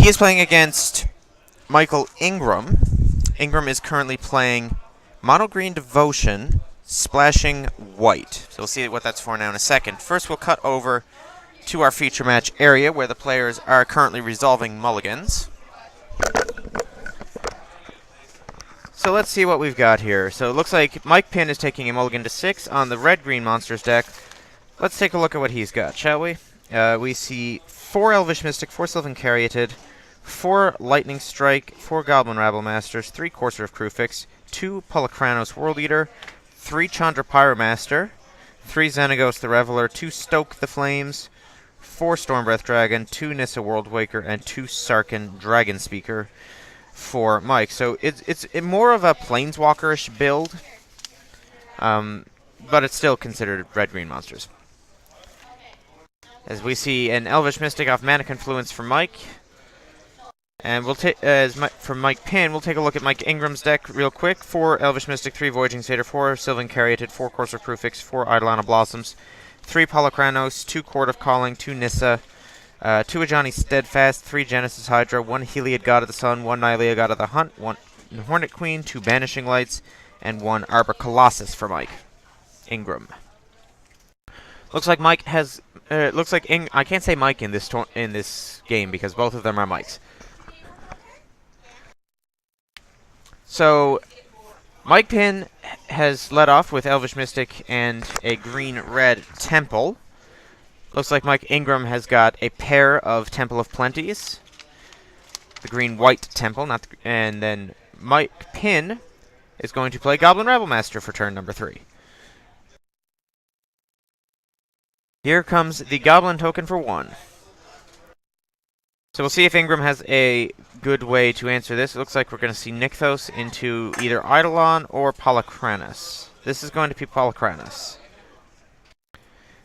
He is playing against Michael Ingram. Ingram is currently playing Mono Green Devotion, splashing white. So we'll see what that's for now in a second. First, we'll cut over to our feature match area where the players are currently resolving mulligans. So let's see what we've got here. So it looks like Mike Pynn is taking a mulligan to 6 on the red-green monsters deck. Let's take a look at what he's got, shall we? We see 4 Elvish Mystic, 4 Sylvan Caryatid, 4 Lightning Strike, 4 Goblin Rabble Masters, 3 Courser of Krufix, 2 Polychronos World Eater, 3 Chandra Pyromaster, 3 Xenagos the Reveler, 2 Stoke the Flames, 4 Stormbreath Dragon, 2 Nissa World Waker, and 2 Sarkin Dragon Speaker for Mike. So it's more of a Planeswalker-ish build, but it's still considered red-green monsters. As we see an Elvish Mystic off Mana Confluence for Mike. And we'll take from Mike Pynn, we'll take a look at Mike Ingram's deck real quick. 4 Elvish Mystic, 3 Voyaging Satyr, 4 Sylvan Caryatid, 4 Courser Krufix, 4 Eidolon Blossoms, 3 Polychronos, 2 Court of Calling, 2 Nissa, 2 Ajani Steadfast, 3 Genesis Hydra, 1 Heliod God of the Sun, 1 Nylea God of the Hunt, 1 Hornet Queen, 2 Banishing Lights, and 1 Arbor Colossus for Mike Ingram. Looks like Mike has. Looks like I can't say Mike in this game because both of them are Mikes. So Mike Pynn has led off with Elvish Mystic and a green-red Temple. Looks like Mike Ingram has got a pair of Temple of Plenties, the green-white Temple, and then Mike Pynn is going to play Goblin Rabble Master for turn number 3. Here comes the Goblin token for 1. So we'll see if Ingram has a good way to answer this. It looks like we're going to see Nykthos into either Eidolon or Polychronos. This is going to be Polychronos.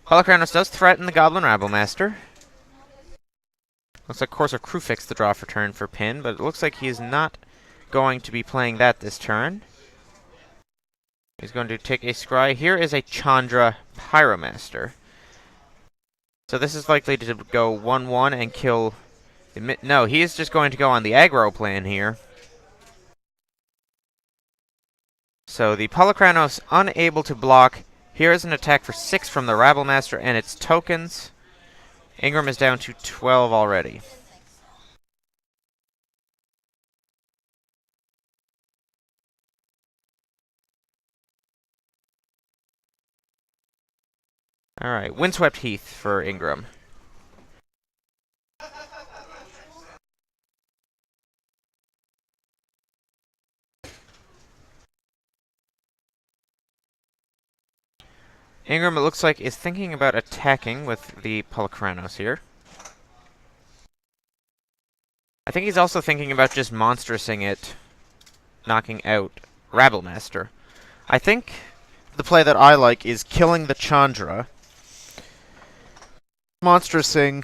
Polychronos does threaten the Goblin Rabble Master. Looks like Courser Krufix the draw for turn for Pynn, but it looks like he is not going to be playing that this turn. He's going to take a scry. Here is a Chandra Pyromaster. So this is likely to go 1-1 and kill... No, he is just going to go on the aggro plan here. So the Polychronos unable to block. Here is an attack for 6 from the Rabble Master and its tokens. Ingram is down to 12 already. Alright, Windswept Heath for Ingram. Ingram, it looks like, is thinking about attacking with the Polychronos here. I think he's also thinking about just monstrosing it, knocking out Rabble Master. I think the play that I like is killing the Chandra, monstrosing,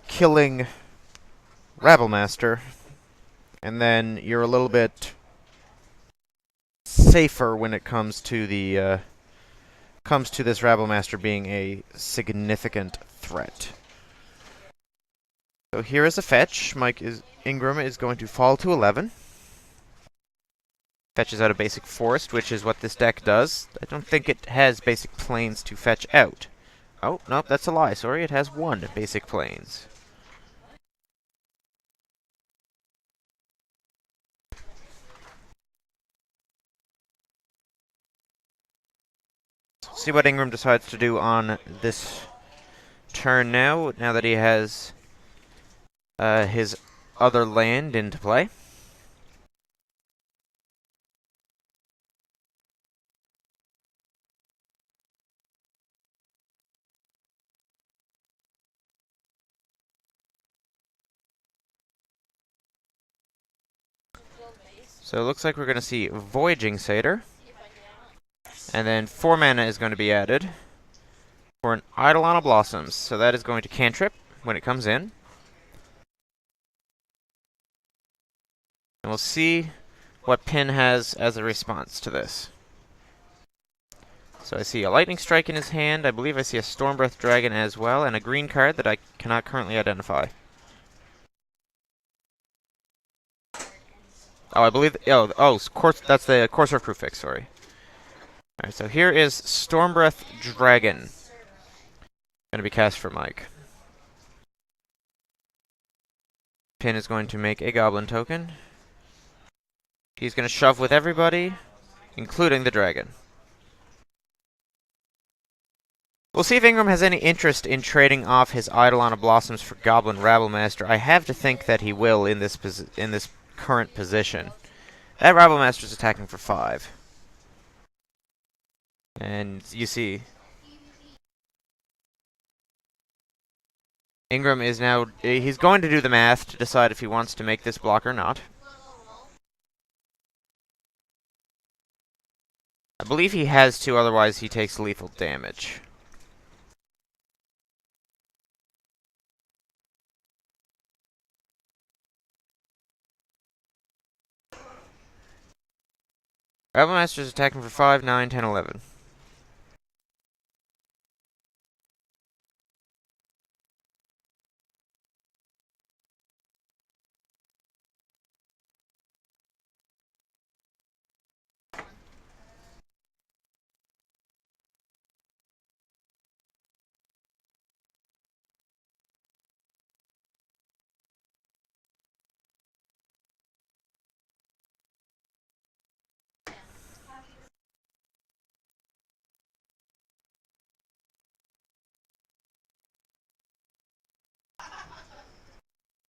killing Rabble Master, and then you're a little bit safer when it comes to the this Rabble Master being a significant threat. So here is a fetch. Ingram is going to fall to 11. Fetches out a basic forest, which is what this deck does. I don't think it has basic planes to fetch out. Oh, nope, that's a lie. Sorry, it has 1 basic planes. See what Ingram decides to do on this turn now that he has his other land into play. So it looks like we're going to see Voyaging Satyr. And then 4 mana is going to be added for an Eidolon of Blossoms. So that is going to cantrip when it comes in. And we'll see what Pynn has as a response to this. So I see a Lightning Strike in his hand. I believe I see a Stormbreath Dragon as well, and a green card that I cannot currently identify. Oh, I believe. That's the Courser of Crew fix. Sorry. All right, so here is Stormbreath Dragon. Gonna be cast for Mike. Pynn is going to make a Goblin token. He's gonna shove with everybody, including the dragon. We'll see if Ingram has any interest in trading off his Eidolon of Blossoms for Goblin Rabblemaster. I have to think that he will in this current position. That Rabblemaster is attacking for 5. And you see, Ingram is now, he's going to do the math to decide if he wants to make this block or not. I believe he has to, otherwise he takes lethal damage. Rabblemaster's attacking for 5, 9, 10, 11.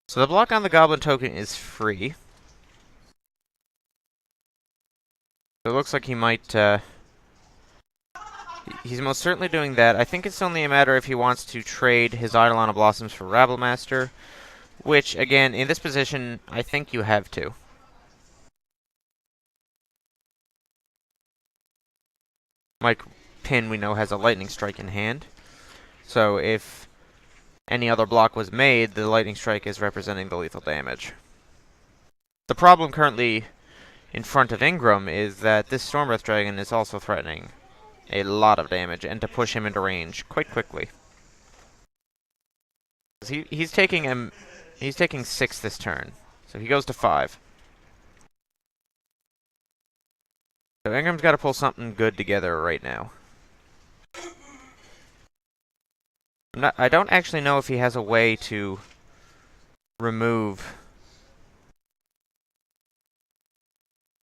So the block on the Goblin token is free. So it looks like he might, he's most certainly doing that. I think it's only a matter if he wants to trade his Eidolon of Blossoms for Rabblemaster, which, again, in this position, I think you have to. Mike Pynn, we know, has a Lightning Strike in hand. So if any other block was made, the Lightning Strike is representing the lethal damage. The problem currently in front of Ingram is that this Stormbreath Dragon is also threatening a lot of damage and to push him into range quite quickly. He's taking 6 this turn, so he goes to 5. So Ingram's got to pull something good together right now. I don't actually know if he has a way to remove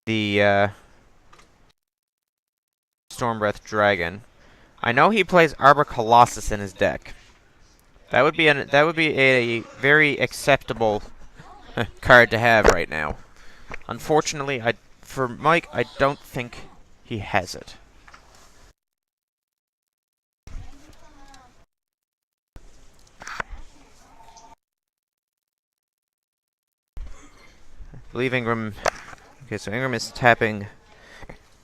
the Stormbreath Dragon. I know he plays Arbor Colossus in his deck. That would be a very acceptable card to have right now. Unfortunately, for Mike, I don't think he has it. I believe Ingram... Okay, so Ingram is tapping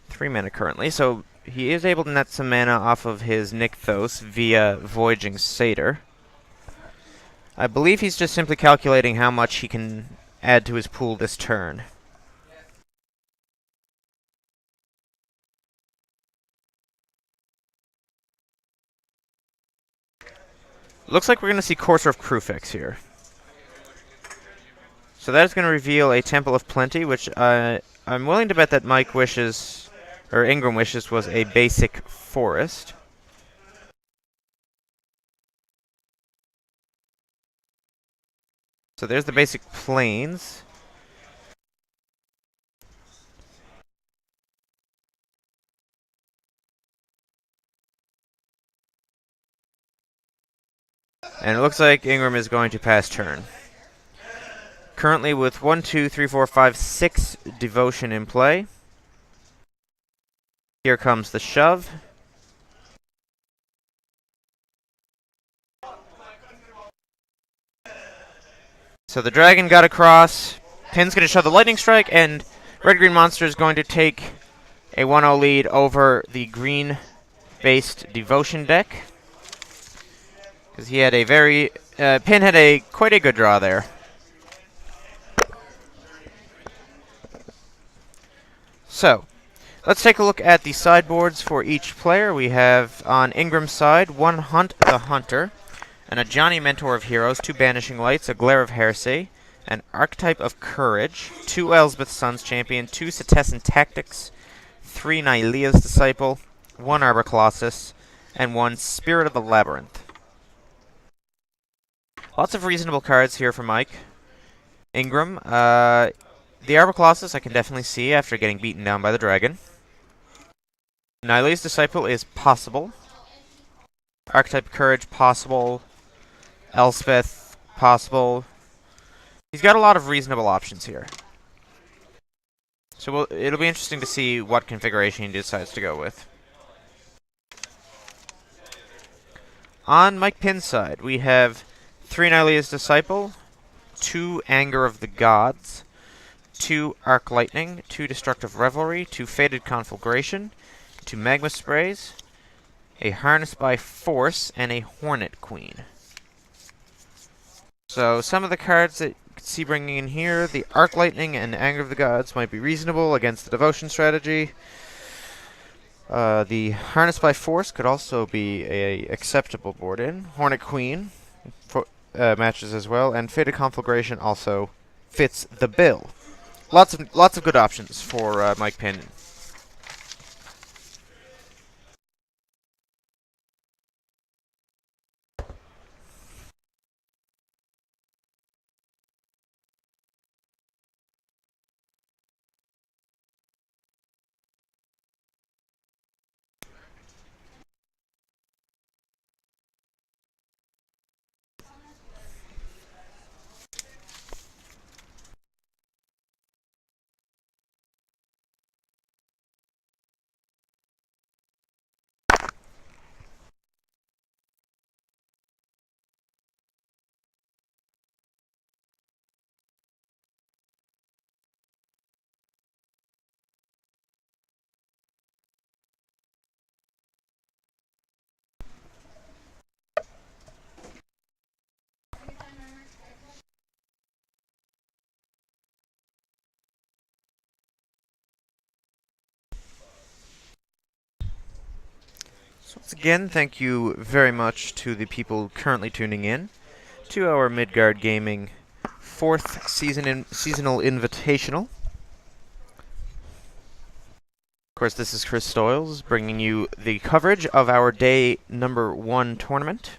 3 mana currently, so he is able to net some mana off of his Nykthos via Voyaging Satyr. I believe he's just simply calculating how much he can add to his pool this turn. Looks like we're going to see Courser of Crew fix here. So that is going to reveal a Temple of Plenty, which I'm willing to bet that Mike wishes, or Ingram wishes, was a basic forest. So there's the basic plains. And it looks like Ingram is going to pass turn. Currently with 1, 2, 3, 4, 5, 6 devotion in play. Here comes the shove. So the dragon got across. Pynn's going to shove the lightning strike, and red-green monster is going to take a 1-0 lead over the green-based devotion deck. Because he had a very... Pynn had quite a good draw there. So, let's take a look at the sideboards for each player. We have, on Ingram's side, 1 Hunt the Hunter, and a Johnny Mentor of Heroes, 2 Banishing Lights, a Glare of Heresy, an Archetype of Courage, 2 Elsbeth Sons Champion, 2 Setessan Tactics, 3 Nylea's Disciple, 1 Arbor Colossus, and 1 Spirit of the Labyrinth. Lots of reasonable cards here for Mike. Ingram, the Arbor Colossus I can definitely see after getting beaten down by the dragon. Nylea's Disciple is possible. Archetype Courage, possible. Elspeth, possible. He's got a lot of reasonable options here. So it'll be interesting to see what configuration he decides to go with. On Mike Pynn's side, we have 3 Nylea's Disciple, 2 Anger of the Gods, 2 Arc Lightning, 2 Destructive Revelry, 2 Fated Conflagration, 2 Magma Sprays, a Harness by Force, and a Hornet Queen. So some of the cards that you can see bringing in here, the Arc Lightning and Anger of the Gods might be reasonable against the Devotion strategy. The Harness by Force could also be a acceptable board in. Hornet Queen matches as well, and Fated Conflagration also fits the bill. Lots of good options for Mike Pynn. Once again, thank you very much to the people currently tuning in to our Midgard Gaming 4th seasonal invitational. Of course, this is Chris Stoyles bringing you the coverage of our day number 1 tournament.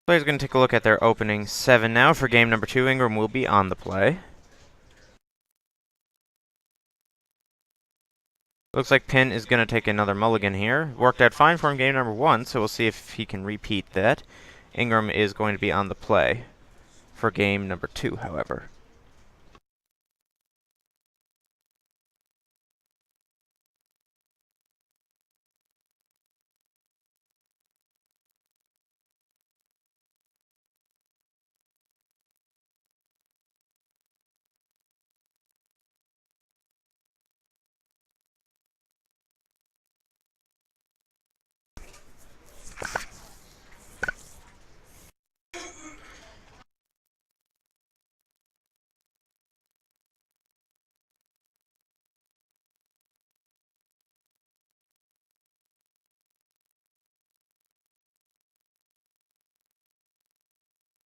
Players going to take a look at their opening 7 now. For game number 2, Ingram will be on the play. Looks like Pynn is going to take another mulligan here. Worked out fine for him game number 1, so we'll see if he can repeat that. Ingram is going to be on the play for game number 2, however.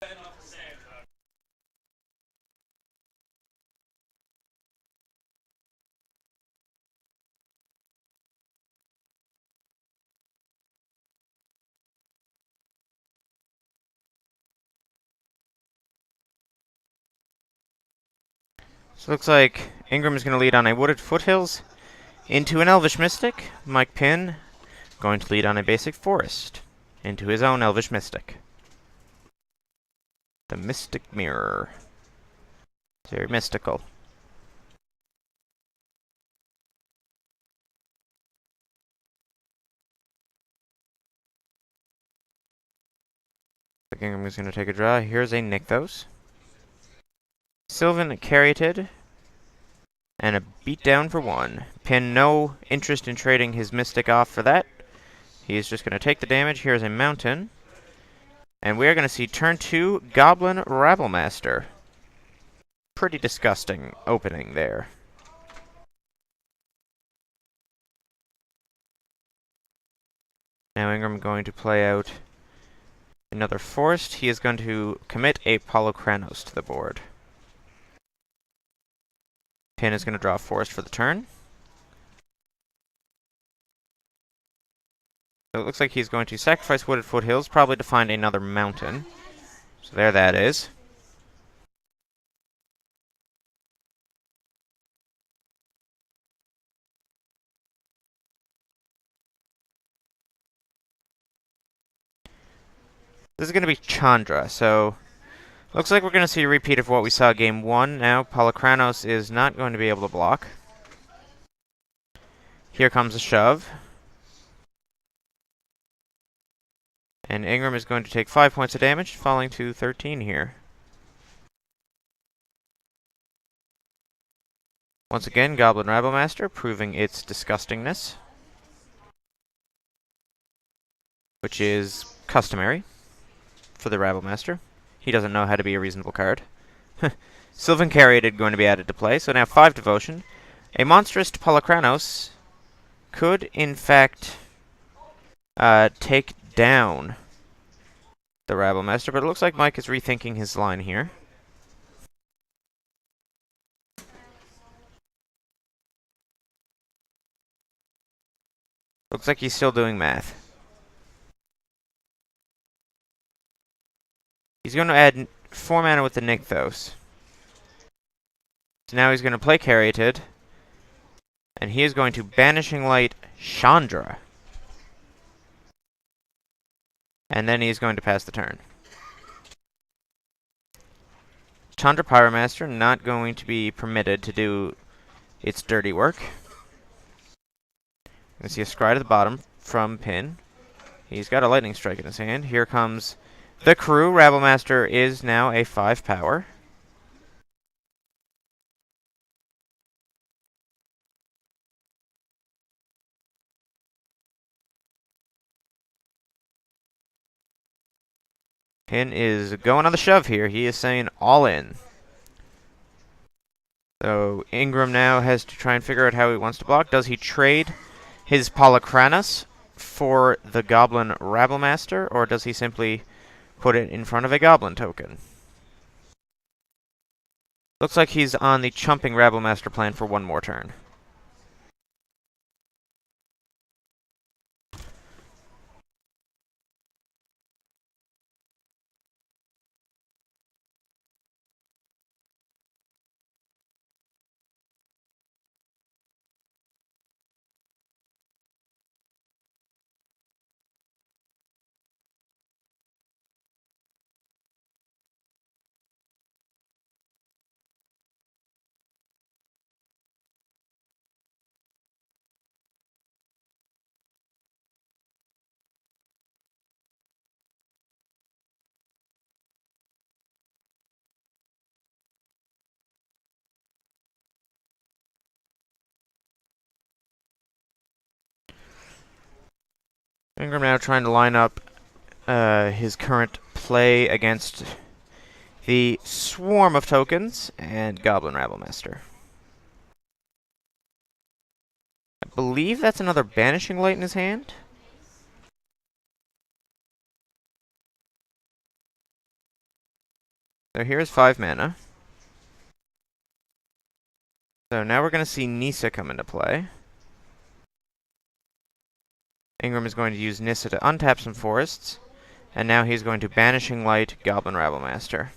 So it looks like Ingram is going to lead on a Wooded Foothills into an Elvish Mystic. Mike Pynn going to lead on a Basic Forest into his own Elvish Mystic. The Mystic Mirror. It's very mystical. Ingram is going to take a draw. Here's a Nykthos. Sylvan Caryatid. And a beatdown for 1. Pynn, no interest in trading his Mystic off for that. He's just going to take the damage. Here's a Mountain. And we are going to see turn 2, Goblin Rabblemaster. Pretty disgusting opening there. Now Ingram going to play out another Forest. He is going to commit a Polukranos to the board. Pynn is going to draw a Forest for the turn. So it looks like he's going to sacrifice Wooded Foothills, probably to find another mountain. So there that is. This is going to be Chandra, so looks like we're going to see a repeat of what we saw game 1. Now Polukranos is not going to be able to block. Here comes a shove. And Ingram is going to take 5 points of damage, falling to 13 here. Once again, Goblin Rabblemaster, proving its disgustingness, which is customary for the Rabblemaster. He doesn't know how to be a reasonable card. Sylvan Caryatid going to be added to play, so now 5 Devotion. A monstrous Polukranos could, in fact, take down the Rabblemaster, but it looks like Mike is rethinking his line here. Looks like he's still doing math. He's going to add 4 mana with the Nykthos. So now he's going to play Caryatid, and he is going to Banishing Light Chandra. And then he's going to pass the turn. Chandra Pyromaster not going to be permitted to do its dirty work. You can see a scry to the bottom from Pynn. He's got a Lightning Strike in his hand. Here comes the crew. Rabblemaster is now a 5 power. Pynn is going on the shove here. He is saying all in. So Ingram now has to try and figure out how he wants to block. Does he trade his Polukranos for the Goblin Rabblemaster, or does he simply put it in front of a Goblin token? Looks like he's on the Chumping Rabblemaster plan for 1 more turn. Ingram now trying to line up his current play against the swarm of tokens and Goblin Rabblemaster. I believe that's another Banishing Light in his hand. So here's 5 mana. So now we're going to see Nissa come into play. Ingram is going to use Nissa to untap some forests, and now he's going to Banishing Light Goblin Rabblemaster.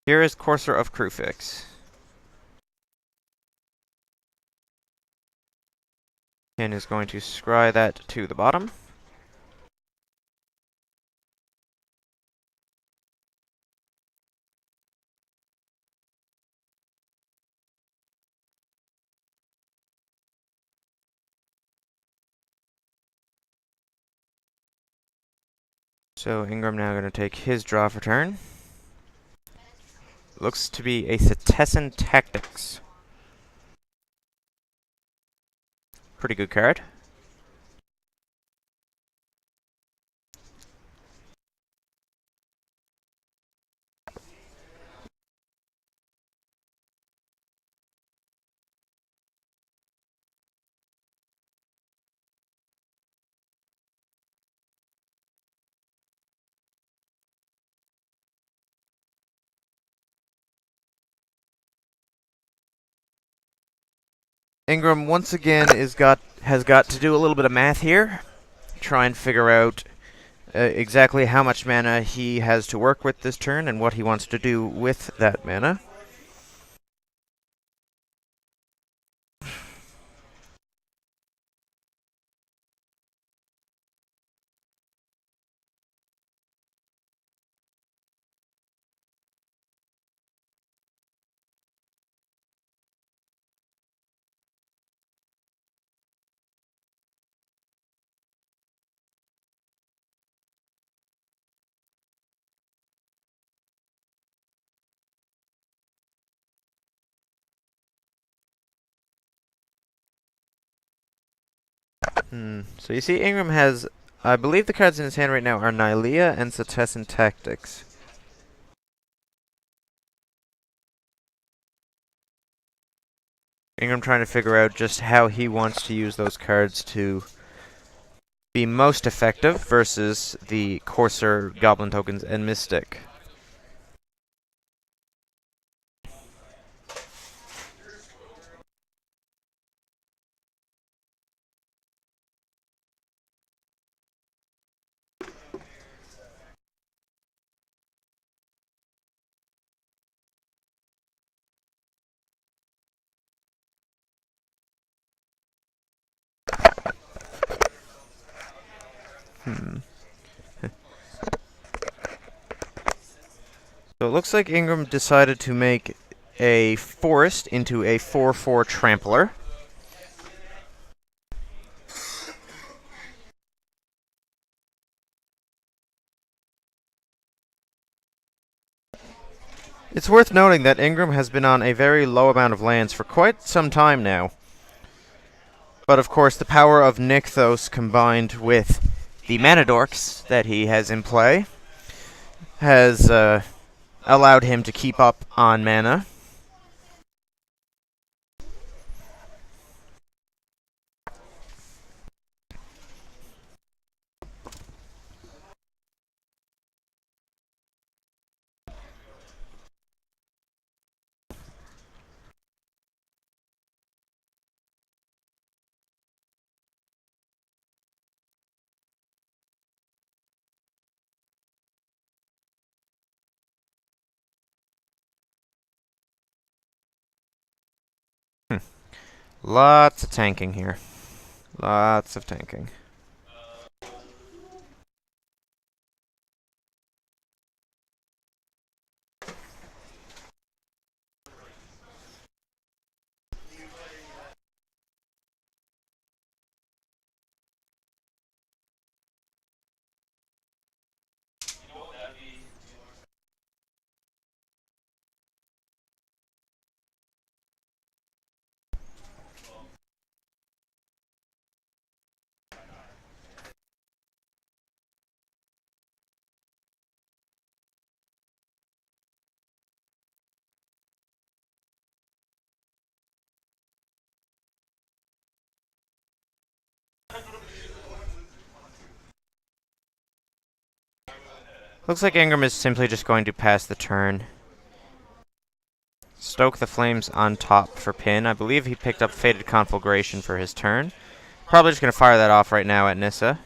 Here is Courser of Crufix. Pynn is going to scry that to the bottom. So Ingram now going to take his draw for turn. Looks to be a Cetizen Tactics. Pretty good card. Ingram once again has got to do a little bit of math here, try and figure out exactly how much mana he has to work with this turn and what he wants to do with that mana. So you see Ingram has, I believe the cards in his hand right now are Nylea and Cetizen Tactics. Ingram trying to figure out just how he wants to use those cards to be most effective versus the Courser, Goblin Tokens, and Mystic. So it looks like Ingram decided to make a forest into a 4/4 trampler. It's worth noting that Ingram has been on a very low amount of lands for quite some time now. But of course, the power of Nykthos combined with the mana dorks that he has in play has allowed him to keep up on mana. Lots of tanking here. Lots of tanking. Looks like Ingram is simply just going to pass the turn. Stoke the Flames on top for Pynn. I believe he picked up Fated Conflagration for his turn. Probably just going to fire that off right now at Nissa.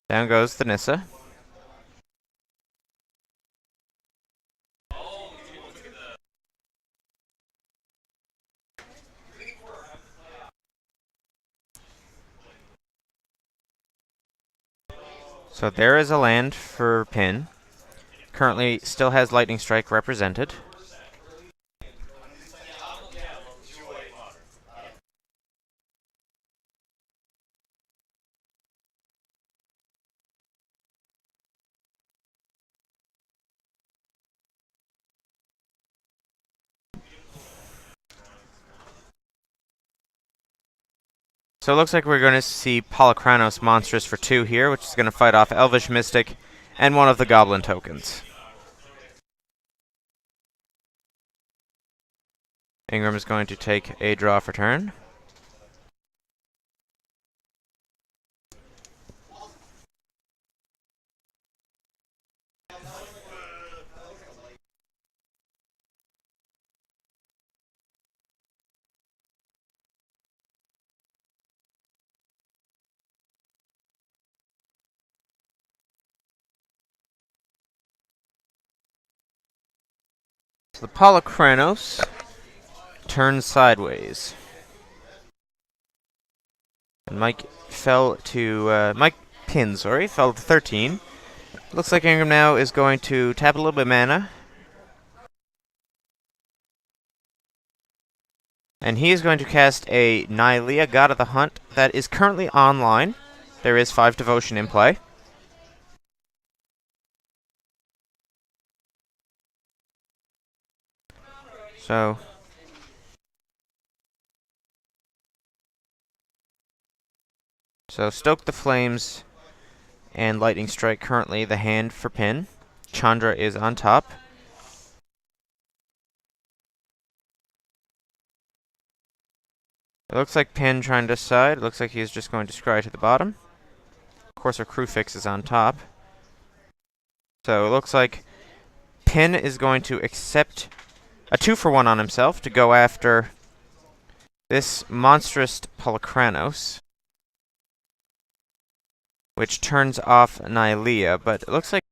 Down goes the Nissa. So there is a land for Pynn. Currently still has Lightning Strike represented. So it looks like we're going to see Polychronos Monstrous for 2 here, which is going to fight off Elvish Mystic and one of the Goblin tokens. Ingram is going to take a draw for turn. So the Polychronos turns sideways. And Mike Pynn, fell to 13. Looks like Ingram now is going to tap a little bit of mana. And he is going to cast a Nylea, God of the Hunt, that is currently online. There is 5 Devotion in play. So Stoke the Flames and Lightning Strike currently the hand for Pynn. Chandra is on top. It looks like Pynn trying to decide. It looks like he's just going to scry to the bottom. Of course, our Crewfix is on top. So it looks like Pynn is going to accept a 2-for-1 on himself to go after this monstrous Polychronos, which turns off Nylea, but it looks like